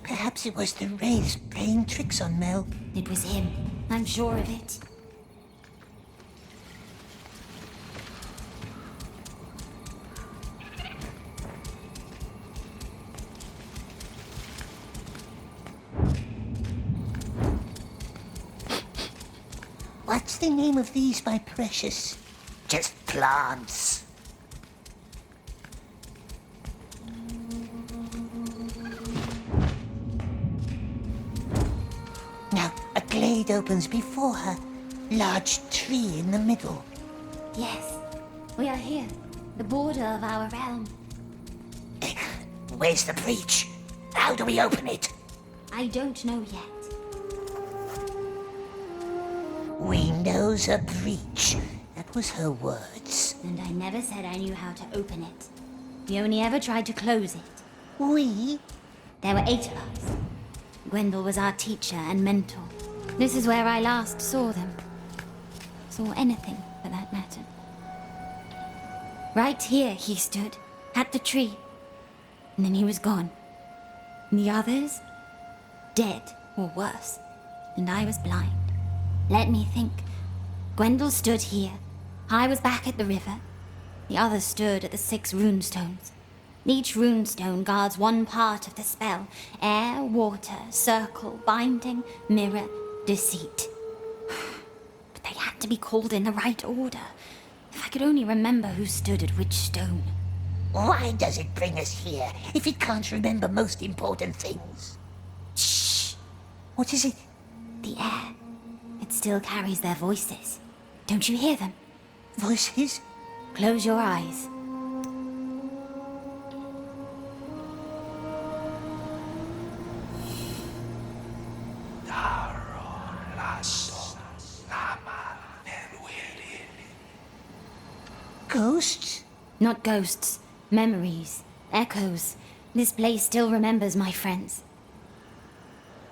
Perhaps it was the wraiths playing tricks on Mel. It was him. I'm sure of it. What's the name of these, my precious? Just plants. Now, a glade opens before her. Large tree in the middle. Yes, we are here. The border of our realm. Where's the breach? How do we open it? I don't know yet. We knows a breach. That was her words. And I never said I knew how to open it. We only ever tried to close it. We? There were 8 of us. Gwendol was our teacher and mentor. This is where I last saw them. Saw anything, for that matter. Right here he stood, at the tree. And then he was gone. And the others? Dead, or worse. And I was blind. Let me think. Gwendol stood here. I was back at the river. The others stood at the 6 runestones. Each runestone guards one part of the spell. Air, water, circle, binding, mirror, deceit. But they had to be called in the right order. If I could only remember who stood at which stone. Why does it bring us here if it can't remember most important things? Shh! What is it? The air. It still carries their voices. Don't you hear them? Voices? Close your eyes. Ghosts? Not ghosts. Memories. Echoes. This place still remembers my friends.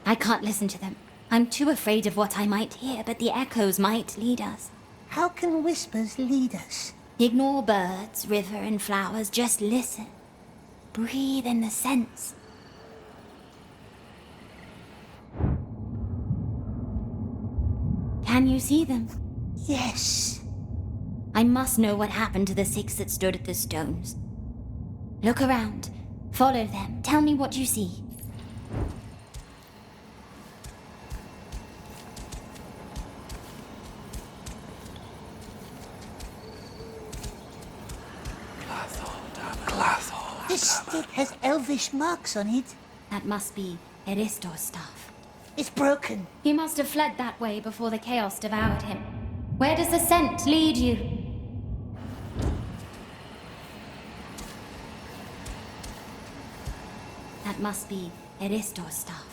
I can't listen to them. I'm too afraid of what I might hear, but the echoes might lead us. How can whispers lead us? Ignore birds, river, and flowers. Just listen. Breathe in the scents. Can you see them? Yes. I must know what happened to the 6 that stood at the stones. Look around. Follow them. Tell me what you see. This stick has elvish marks on it. That must be Eristor's staff. It's broken. He must have fled that way before the chaos devoured him. Where does the scent lead you? That must be Eristor's staff.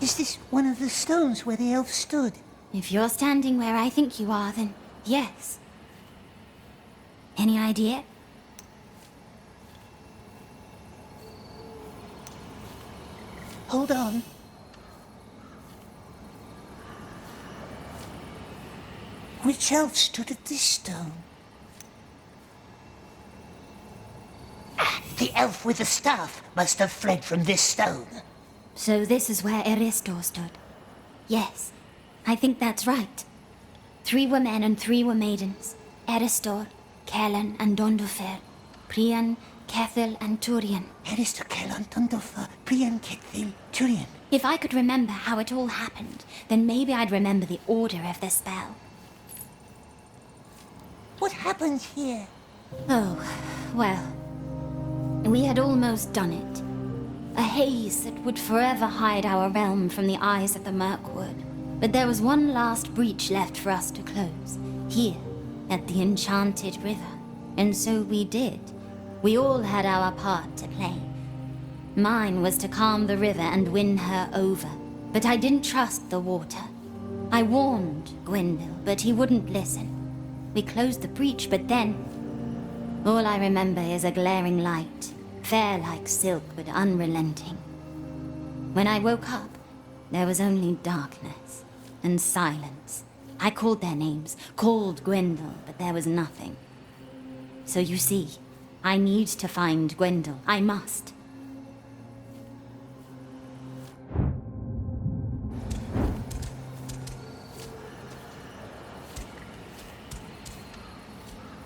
Is this one of the stones where the elf stood? If you're standing where I think you are, then yes. Any idea? Hold on. Which elf stood at this stone? The elf with the staff must have fled from this stone. So this is where Eristor stood. Yes, I think that's right. 3 were men and 3 were maidens. Eristor, Kellen and Dondofer. Prian, Kethil and Turian. Eristor, Kellan, Tondolfa, Priyan, Kethil, Turian. If I could remember how it all happened, then maybe I'd remember the order of the spell. What happened here? Oh, well. We had almost done it. A haze that would forever hide our realm from the eyes of the Mirkwood. But there was one last breach left for us to close, here, at the Enchanted River. And so we did. We all had our part to play. Mine was to calm the river and win her over. But I didn't trust the water. I warned Gwendol, but he wouldn't listen. We closed the breach, but then... all I remember is a glaring light, fair like silk but unrelenting. When I woke up, There was only darkness and silence. I called their names, called Gwendol, but there was nothing. So you see, I need to find Gwendol. I must.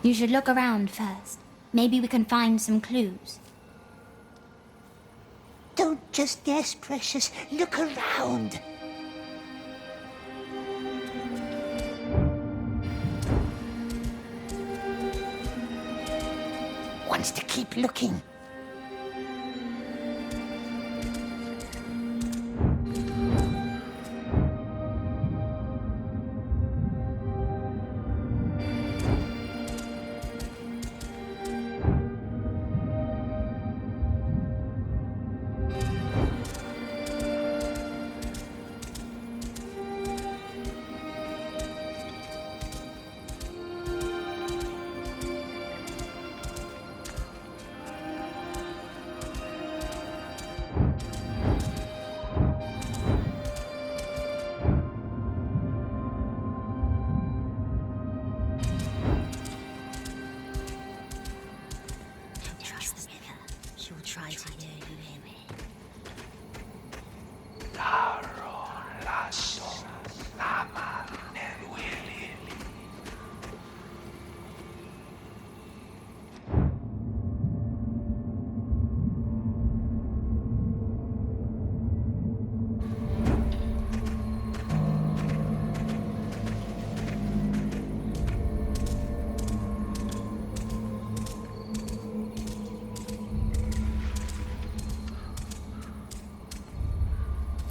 You should look around first. Maybe we can find some clues. Don't just guess, Precious. Look around. Wants to keep looking.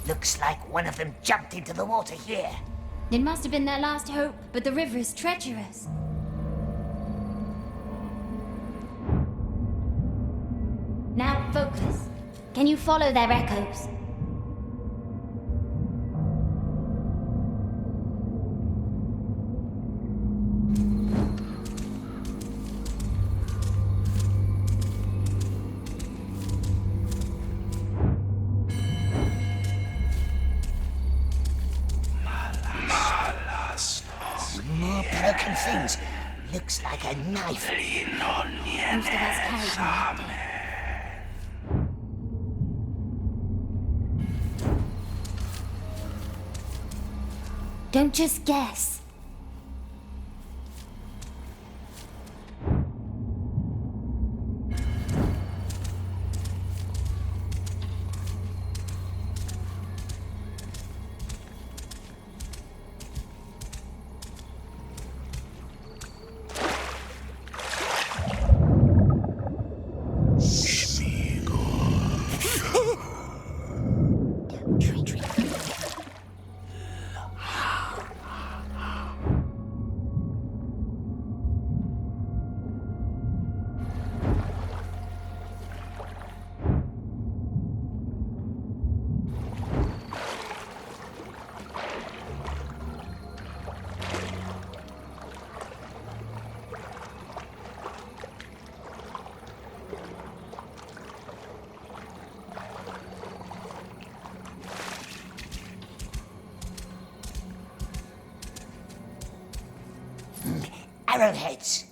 Looks like one of them jumped into the water here. It must have been their last hope, but the river is treacherous. Now focus. Can you follow their echoes? More broken things. Looks like a knife. Most of us carried them that day. Don't just guess. Arrowheads.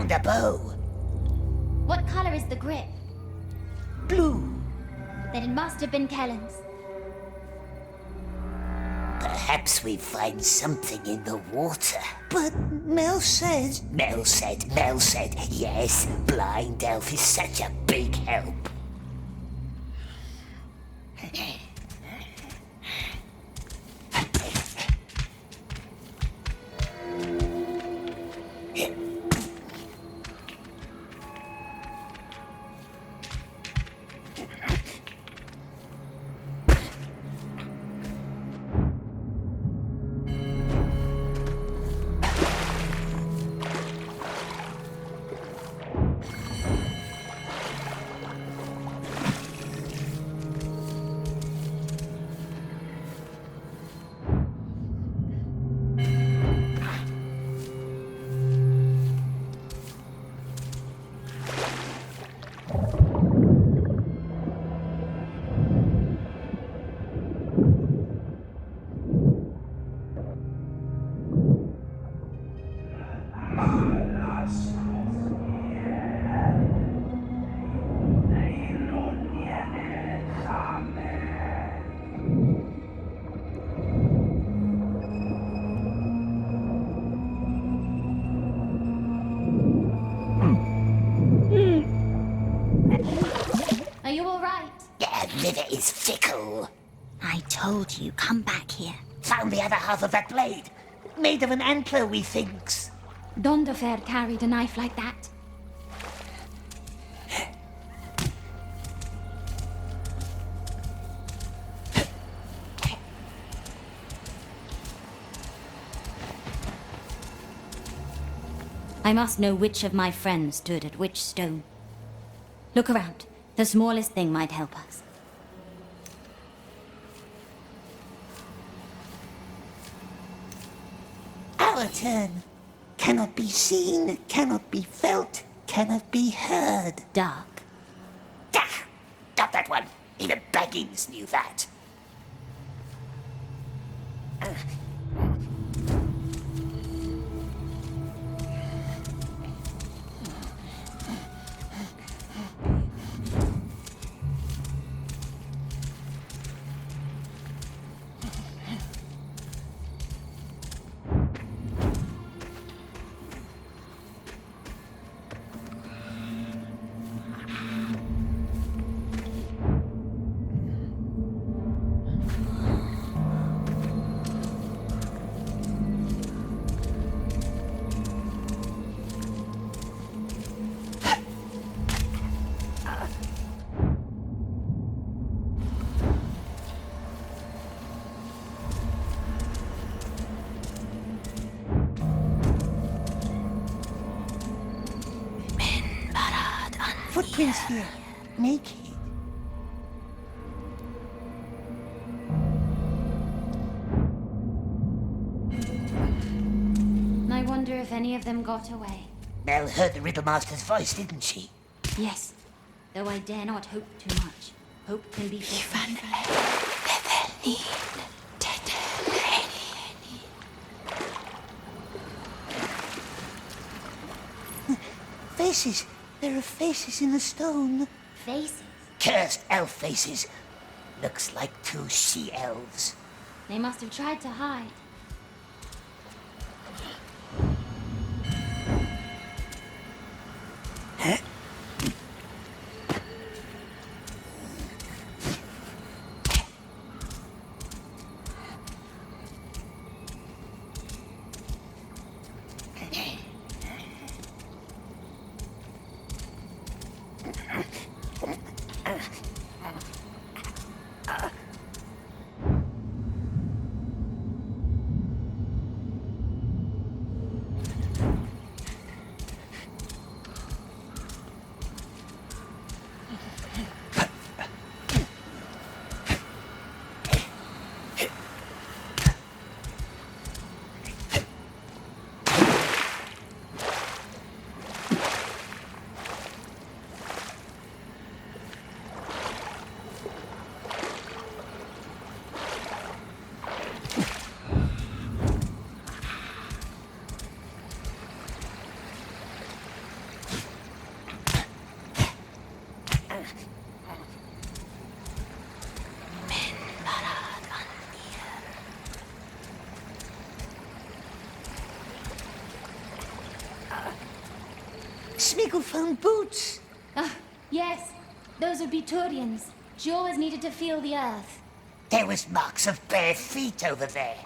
found a bow. What color is the grip? Blue. Then it must have been Kellen's. Perhaps we find something in the water. But Mel said... Mel said. Yes, blind elf is such a big help. Are you all right? Yeah, liver is fickle. I told you, come back here. Found the other half of that blade. Made of an antler, we thinks. Dondofer carried a knife like that. I must know which of my friends stood at which stone. Look around. The smallest thing might help us. Our turn. Cannot be seen, cannot be felt, cannot be heard. Dark. Ah, got that one. Even Baggins knew that. Footprints here. Naked. I wonder if any of them got away. Mel heard the Riddlemaster's voice, didn't she? Yes, though I dare not hope too much. Hope can be Faces. There are faces in the stone. faces. Cursed elf faces. Looks like two she-elves. They must have tried to hide. Sméagol found boots. Ah, yes. Those would be Turian's. She always needed to feel the earth. There was marks of bare feet over there.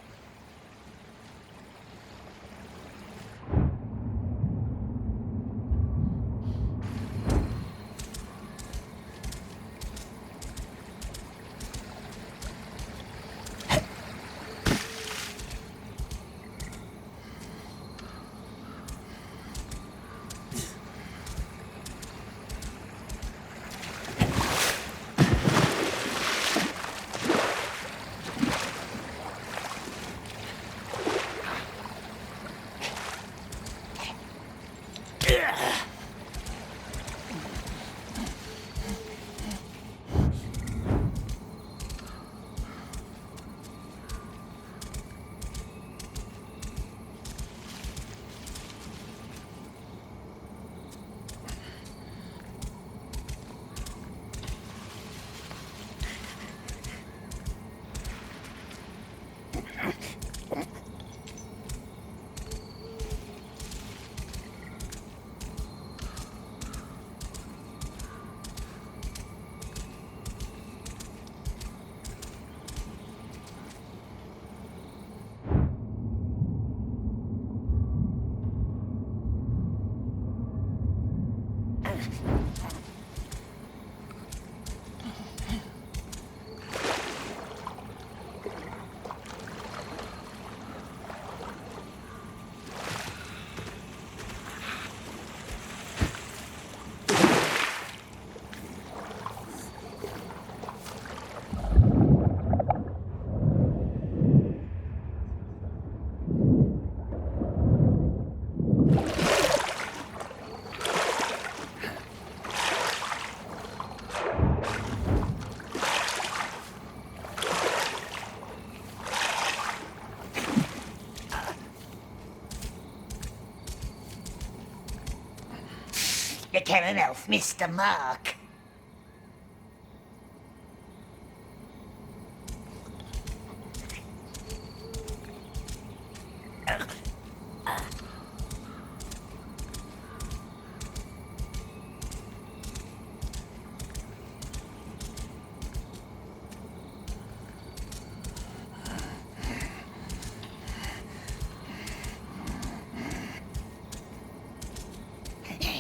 You can't elf missed the mark.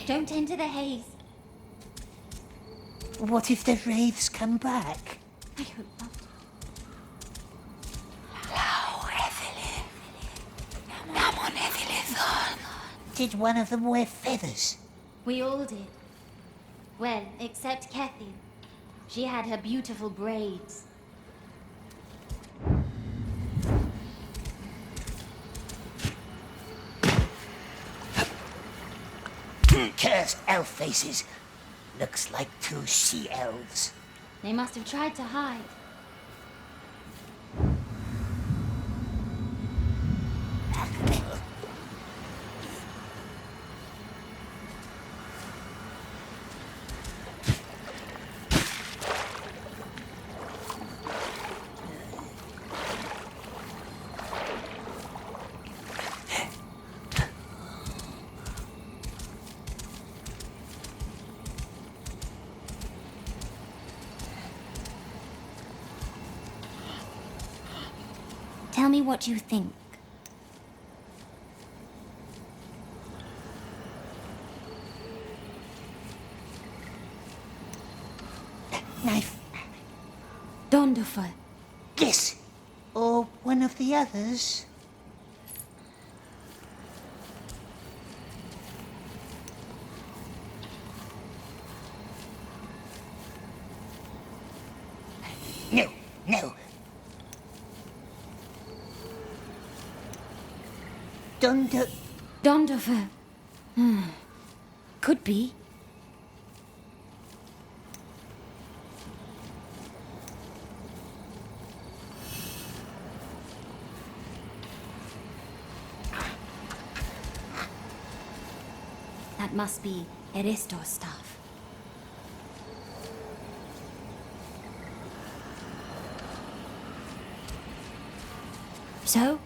Don't enter the haze. What if the wraiths come back? I hope not. Did one of them wear feathers? We all did. Well, except Kathy. She had her beautiful braids. Cursed elf faces. Looks like two she elves. They must have tried to hide. Tell me what you think. Knife. Donderful. Yes. Or one of the others. No, no. Donderful. Could be. That must be Eristor's stuff. So?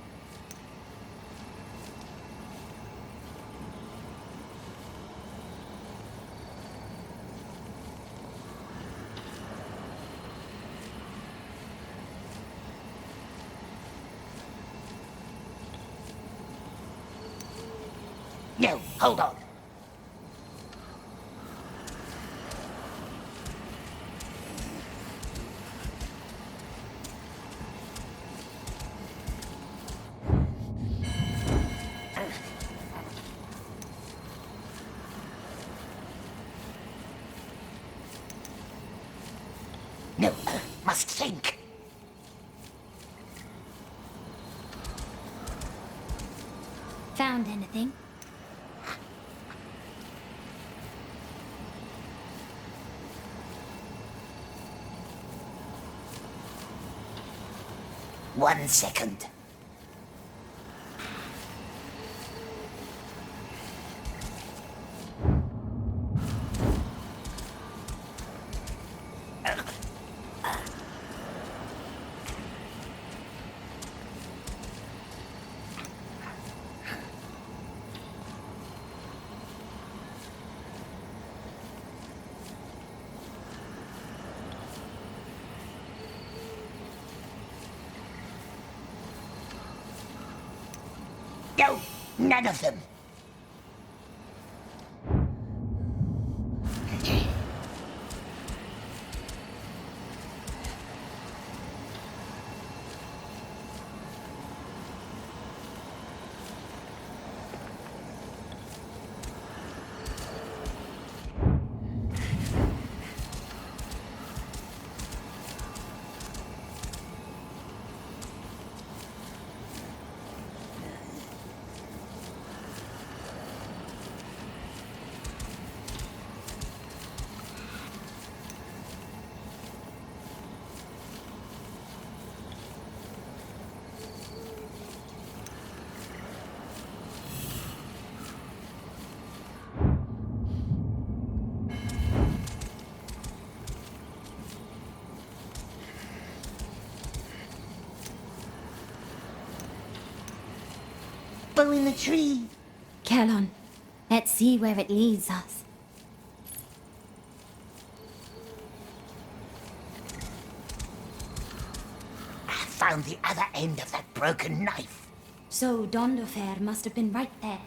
No, hold on. No, must think. Found anything? One second. No, none of them. Bow in the tree. Kellon, let's see where it leads us. I found the other end of that broken knife. So Dondofair must have been right there.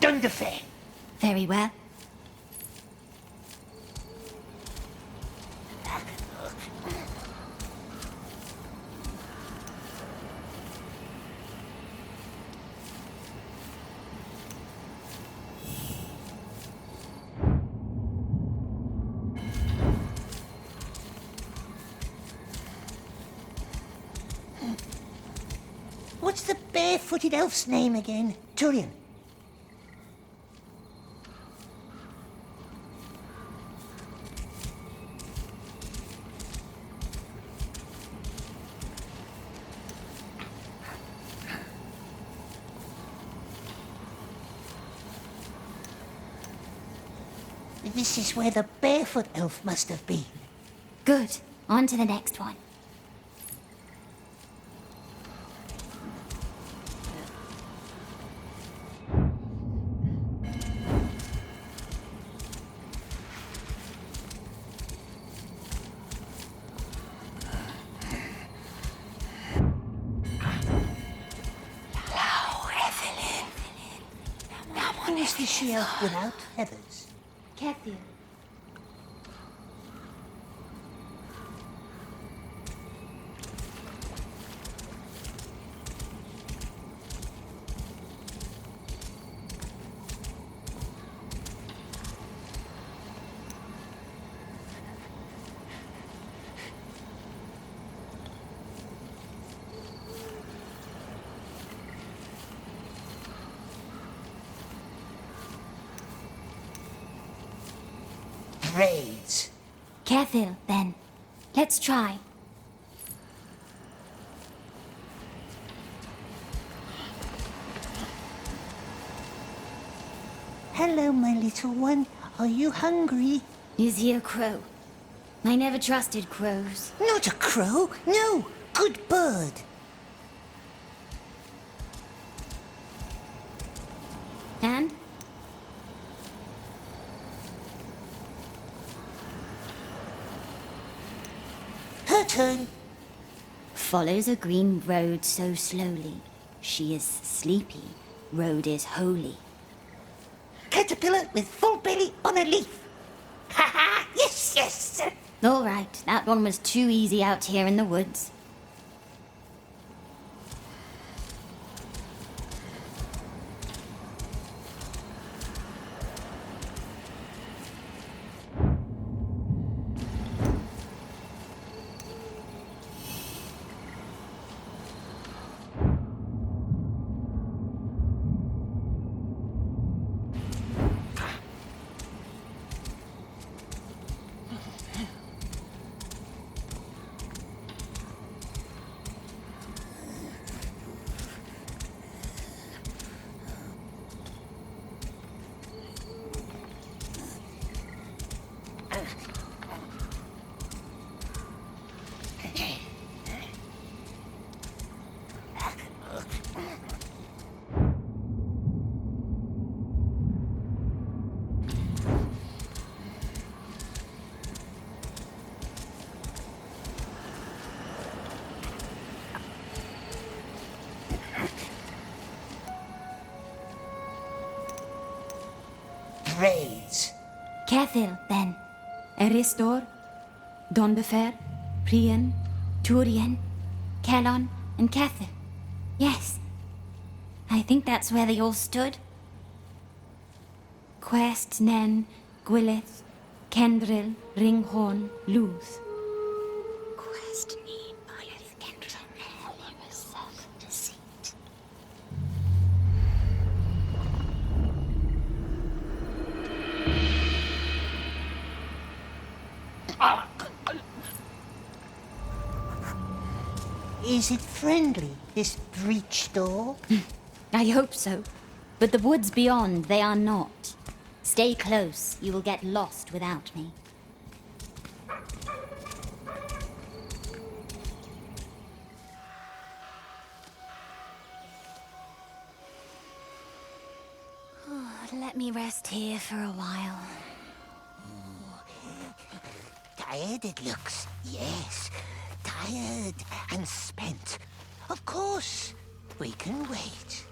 Dunderfair. Very well. What's the barefooted elf's name again? Turian. This is where the barefoot elf must have been. Good. On to the next one. Who is the she-elf without feathers? Kethil. Braids. Kethil, then. Let's try. Hello, my little one. Are you hungry? Is he a crow? I never trusted crows. Not a crow. No, good bird. turn. Follows a green road so slowly. She is sleepy. Road is holy. Caterpillar with full belly on a leaf. Ha ha! Yes, yes! All right, that one was too easy out here in the woods. Braids. Cathil, then. Eristor, Donbefer, Prian, Turian, Kellon, and Cathil. Yes. I think that's where they all stood. Quest, Nen, Gwyleth, Kendril, Ringhorn, Luth. Quest need Gwyleth, Kendril, Ringhorn, self-deceit. Is it friendly, this breach door? I hope so. But the woods beyond, they are not. Stay close. You will get lost without me. Let me rest here for a while. Tired it looks, yes. Tired and spent. Of course, we can wait.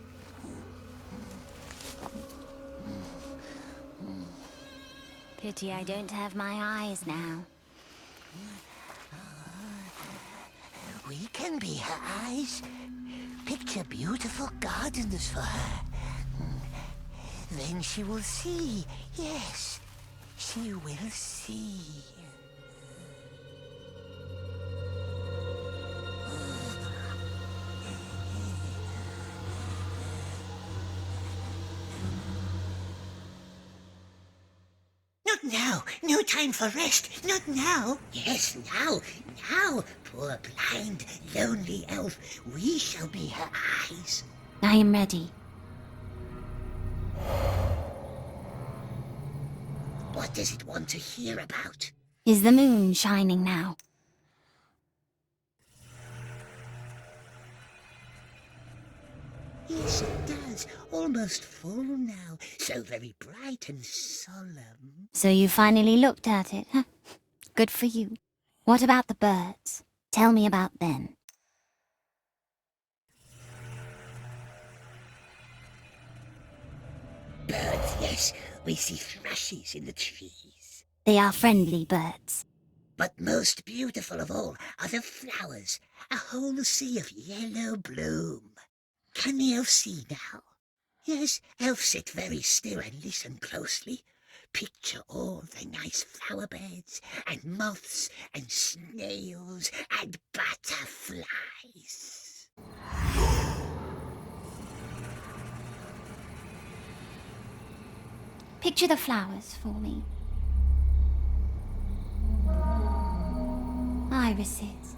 Pity I don't have my eyes now. We can be her eyes. Picture beautiful gardens for her. Then she will see. Yes, she will see. Not now. No time for rest. Not now. Yes, now. Now, poor blind, lonely elf. We shall be her eyes. I am ready. What does it want to hear about? Is the moon shining now? Yes, it does. Almost full now. So very bright and solemn. So you finally looked at it, huh? Good for you. What about the birds? Tell me about them. Birds, yes. We see thrushes in the trees. They are friendly birds. But most beautiful of all are the flowers. A whole sea of yellow bloom. Can the elf see now? Yes, elf sit very still and listen closely. Picture all the nice flower beds and moths and snails and butterflies. Picture the flowers for me. Irises.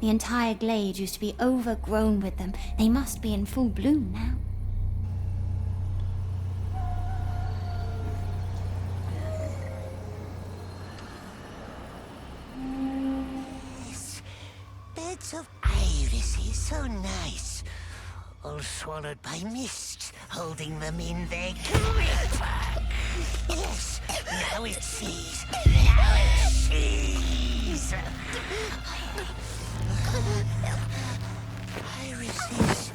The entire glade used to be overgrown with them. They must be in full bloom now. Yes, beds of irises, so nice. All swallowed by mists, holding them in their grip. Yes, now it sees. Now it sees. please. Irises.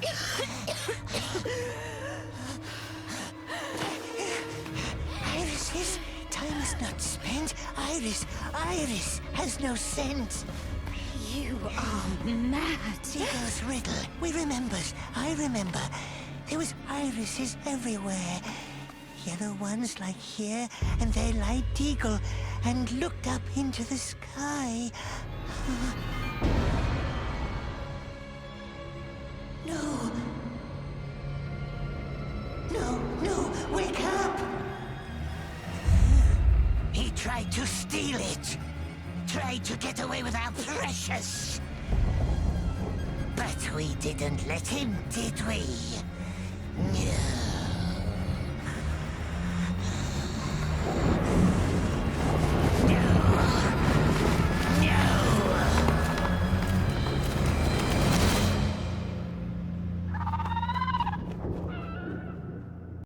Irises? Time is not spent. Iris has no sense. You are mad. Deagle's riddle. We remembers. I remember. There was irises everywhere. Yellow ones like here, and they lied Deagle and looked up into the sky. No. No, wake up! He tried to steal it. Tried to get away with our precious. But we didn't let him, did we? No.